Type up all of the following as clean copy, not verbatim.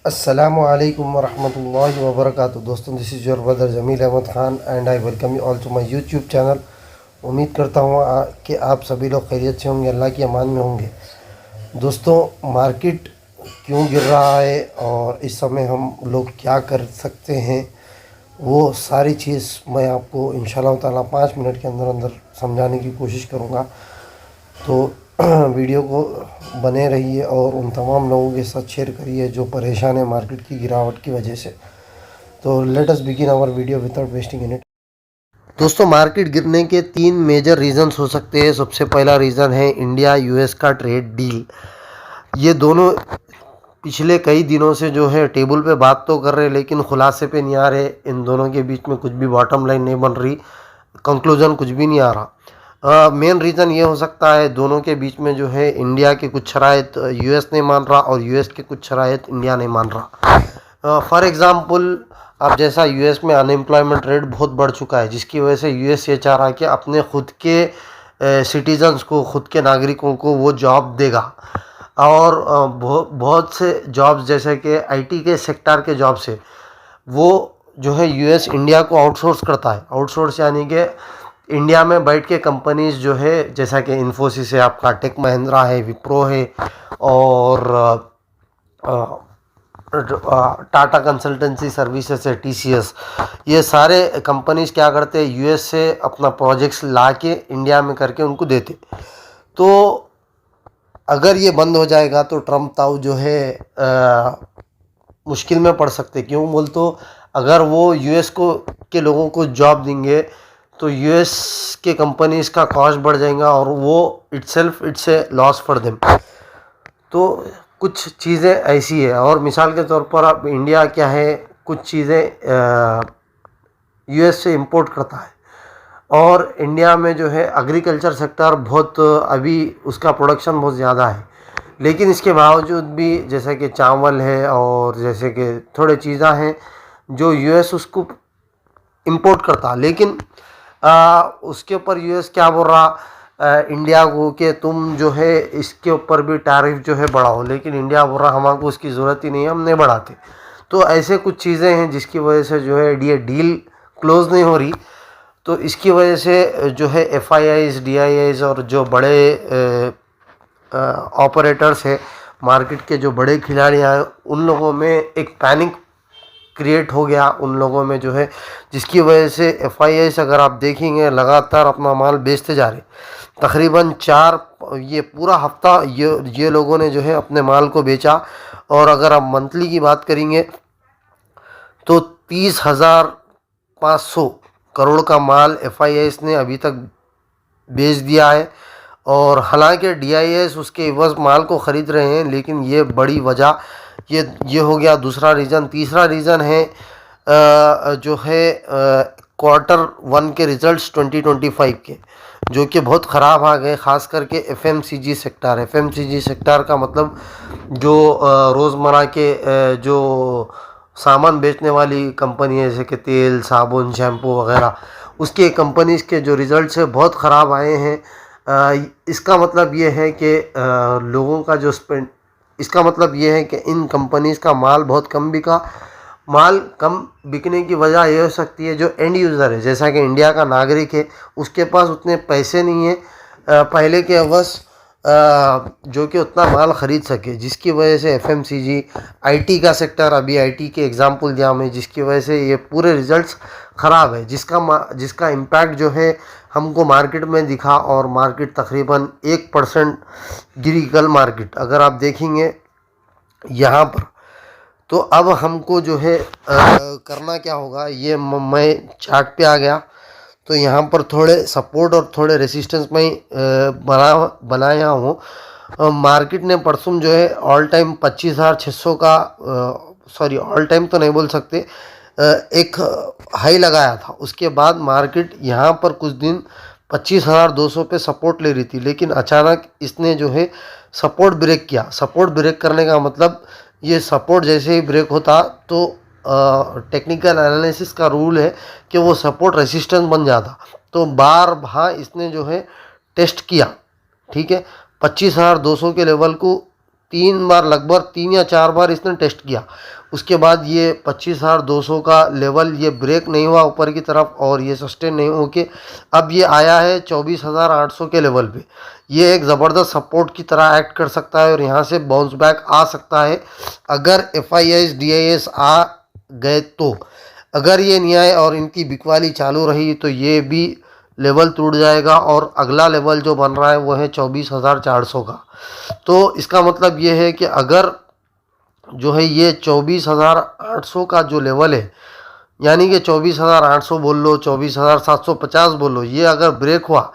Assalamu alaikum wa rahmatullahi wa barakatuh। दोस्तों, this is your brother Jameel Ahmed Khan and I welcome you all to my YouTube channel. उम्मीद करता हूँ कि आप सभी लोग खैरियत से होंगे, अल्लाह की अमान में होंगे। दोस्तों, मार्केट क्यों गिर रहा है और इस समय हम लोग क्या कर सकते हैं, वो सारी चीज़ मैं आपको इंशाल्लाह ताला 5 मिनट के अंदर अंदर समझाने की कोशिश करूँगा। तो वीडियो को बने रहिए और उन तमाम लोगों के साथ शेयर करिए जो परेशान है मार्केट की गिरावट की वजह से। तो let us begin our video without wasting any. दोस्तों, मार्केट गिरने के 3 मेजर रीज़न्स हो सकते हैं। सबसे पहला रीज़न है इंडिया यूएस का ट्रेड डील। ये दोनों पिछले कई दिनों से जो है टेबल पे बात तो कर रहे लेकिन खुलासे पे नहीं आ रहे। इन दोनों के बीच में कुछ भी बॉटम लाइन नहीं बन रही, कंक्लूजन कुछ भी नहीं आ रहा। मेन रीज़न ये हो सकता है दोनों के बीच में जो है इंडिया के कुछ शराइत यूएस नहीं मान रहा और यूएस के कुछ शराइत इंडिया नहीं मान रहा। फॉर एग्ज़ाम्पल, अब जैसा यूएस में अनएम्प्लॉयमेंट रेट बहुत बढ़ चुका है, जिसकी वजह से यूएस ये चाह रहा है कि अपने खुद के सिटीजन्स को, खुद के नागरिकों को वो जॉब देगा। और बहुत से जॉब्स जैसे कि आईटी के सेक्टर के जॉब से वो जो है यूएस इंडिया को आउटसोर्स करता है। आउटसोर्स यानी कि इंडिया में बैठ के कंपनीज जो है जैसा कि इन्फोसिस है, आपका टेक महिंद्रा है, विप्रो है और टाटा कंसल्टेंसी सर्विसेज है, टीसीएस, ये सारे कंपनीज क्या करते हैं, यूएस से अपना प्रोजेक्ट्स ला के इंडिया में करके उनको देते। तो अगर ये बंद हो जाएगा तो ट्रम्प ताऊ जो है मुश्किल में पड़ सकते। क्यों बोल तो अगर वो यूएस को के लोगों को जॉब देंगे तो यूएस के कंपनीज का कॉस्ट बढ़ जाएगा और वो it's a loss for them. तो कुछ चीज़ें ऐसी है। और मिसाल के तौर पर अब इंडिया क्या है, कुछ चीज़ें यूएस से इंपोर्ट करता है और इंडिया में जो है एग्रीकल्चर सेक्टर बहुत अभी उसका प्रोडक्शन बहुत ज़्यादा है। लेकिन इसके बावजूद भी जैसे कि चावल है और जैसे कि थोड़े चीज़ें हैं जो यूएस उसको इंपोर्ट करता। लेकिन उसके ऊपर यूएस क्या बोल रहा इंडिया को कि तुम जो है इसके ऊपर भी टैरिफ जो है बढ़ाओ, लेकिन इंडिया बोल रहा हमारे उसकी ज़रूरत ही नहीं है, हम नहीं बढ़ाते। तो ऐसे कुछ चीज़ें हैं जिसकी वजह से जो है ये डील क्लोज़ नहीं हो रही। तो इसकी वजह से जो है एफआईआईज, डीआईआईज और जो बड़े ऑपरेटर्स है, मार्केट के जो बड़े खिलाड़ी हैं, उन लोगों में एक पैनिक क्रिएट हो गया उन लोगों में जो है, जिसकी वजह से एफआईआई से अगर आप देखेंगे लगातार अपना माल बेचते जा रहे। तकरीबन ये पूरा हफ्ता ये लोगों ने जो है अपने माल को बेचा। और अगर आप मंथली की बात करेंगे तो 30,500 करोड़ का माल एफआईआई ने अभी तक बेच दिया है। और हालांकि डीआईएस उसके एवज माल को ख़रीद रहे हैं, लेकिन ये बड़ी वजह ये हो गया दूसरा रीज़न। तीसरा रीज़न है जो है Q1 के रिज़ल्ट्स 2025 के, जो कि बहुत ख़राब आ गए, ख़ास करके एफएमसीजी सेक्टर। एफएमसीजी सेक्टर का मतलब जो रोज़मर्रा के जो सामान बेचने वाली कंपनी है जैसे कि तेल, साबुन, शैम्पू वगैरह, उसके कंपनीज़ के जो रिज़ल्ट्स है बहुत ख़राब आए हैं। इसका मतलब ये है कि लोगों का जो इसका मतलब ये है कि इन कंपनीज़ का माल बहुत कम बिका। माल कम बिकने की वजह ये हो सकती है जो एंड यूज़र है, जैसा कि इंडिया का नागरिक है, उसके पास उतने पैसे नहीं है पहले के अवस जो कि उतना माल ख़रीद सके, जिसकी वजह से एफएमसीजी, आईटी का सेक्टर, अभी आईटी के एग्जांपल दिया मैं, जिसकी वजह से ये पूरे रिज़ल्ट्स ख़राब है, जिसका इम्पैक्ट जो है हमको मार्केट में दिखा। और मार्केट तकरीबन 1% गिरी कल मार्केट, अगर आप देखेंगे यहाँ पर। तो अब हमको जो है करना क्या होगा, ये मैं चार्ट पे आ गया तो यहाँ पर थोड़े सपोर्ट और थोड़े रेसिस्टेंस में बनाया हूँ। मार्केट ने परसों जो है ऑल टाइम 25,600 का सॉरी ऑल टाइम तो नहीं बोल सकते, एक हाई लगाया था। उसके बाद मार्केट यहाँ पर कुछ दिन 25,200 पे सपोर्ट ले रही थी, लेकिन अचानक इसने जो है सपोर्ट ब्रेक किया। सपोर्ट ब्रेक करने का मतलब ये सपोर्ट जैसे ही ब्रेक होता तो टेक्निकल एनालिसिस का रूल है कि वो सपोर्ट रेसिस्टेंस बन जाता। तो बार इसने जो है टेस्ट किया, ठीक है, 25,200 के लेवल को 3 बार, लगभग 3 या 4 बार इसने टेस्ट किया। उसके बाद ये 25,200 का लेवल ये ब्रेक नहीं हुआ ऊपर की तरफ और ये सस्टेन नहीं होके अब ये आया है 24,800 के लेवल पे। ये एक ज़बरदस्त सपोर्ट की तरह एक्ट कर सकता है और यहाँ से बाउंस बैक आ सकता है अगर FIS DIS आ गए तो। अगर ये नहीं आए और इनकी बिकवाली चालू रही तो ये भी लेवल टूट जाएगा और अगला लेवल जो बन रहा है वो है 24,400 का। तो इसका मतलब ये है कि अगर जो है ये 24,800 का जो लेवल है, यानी कि 24,800 बोल लो, 24,750 बोल लो, ये अगर ब्रेक हुआ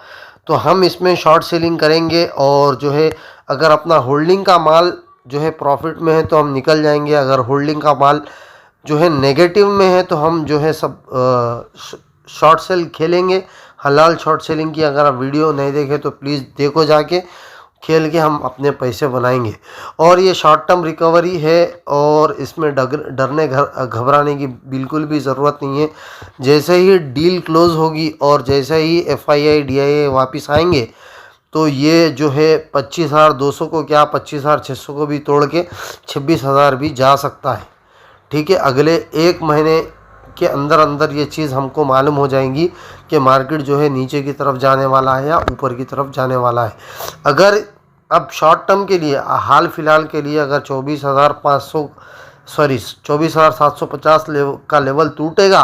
तो हम इसमें शॉर्ट सेलिंग करेंगे और जो है अगर अपना होल्डिंग का माल जो है प्रॉफिट में है तो हम निकल जाएंगे। अगर होल्डिंग का माल जो है नेगेटिव में है तो हम जो है सब शॉर्ट सेल खेलेंगे। हलाल शॉर्ट सेलिंग की अगर आप वीडियो नहीं देखे तो प्लीज़ देखो, जाके खेल के हम अपने पैसे बनाएंगे। और ये शॉर्ट टर्म रिकवरी है और इसमें डरने घबराने की बिल्कुल भी ज़रूरत नहीं है। जैसे ही डील क्लोज़ होगी और जैसे ही FII DIA वापस आएंगे तो ये जो है 25,200 को क्या 25,600 को भी तोड़ के 26,000 भी जा सकता है। ठीक है, अगले 1 महीने के अंदर अंदर ये चीज़ हमको मालूम हो जाएंगी कि मार्केट जो है नीचे की तरफ जाने वाला है या ऊपर की तरफ जाने वाला है। अगर अब शॉर्ट टर्म के लिए हाल फिलहाल के लिए अगर 24,750 का लेवल टूटेगा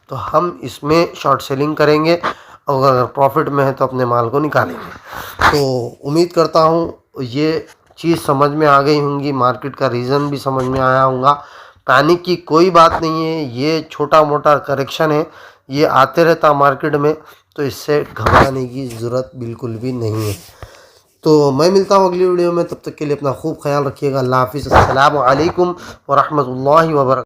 तो हम इसमें शॉर्ट सेलिंग करेंगे और अगर प्रॉफिट में है तो अपने माल को निकालेंगे। तो उम्मीद करता हूँ ये चीज़ समझ में आ गई होंगी, मार्केट का रीज़न भी समझ में आया होगा। पैनिक की कोई बात नहीं है, ये छोटा मोटा करेक्शन है, ये आते रहता मार्केट में, तो इससे घबराने की ज़रूरत बिल्कुल भी नहीं है। तो मैं मिलता हूँ अगली वीडियो में, तब तक के लिए अपना खूब ख्याल रखिएगा। अल्लाह हाफ़िज़। अस्सलामु अलैकुम व रहमतुल्लाहि व बरकातहू।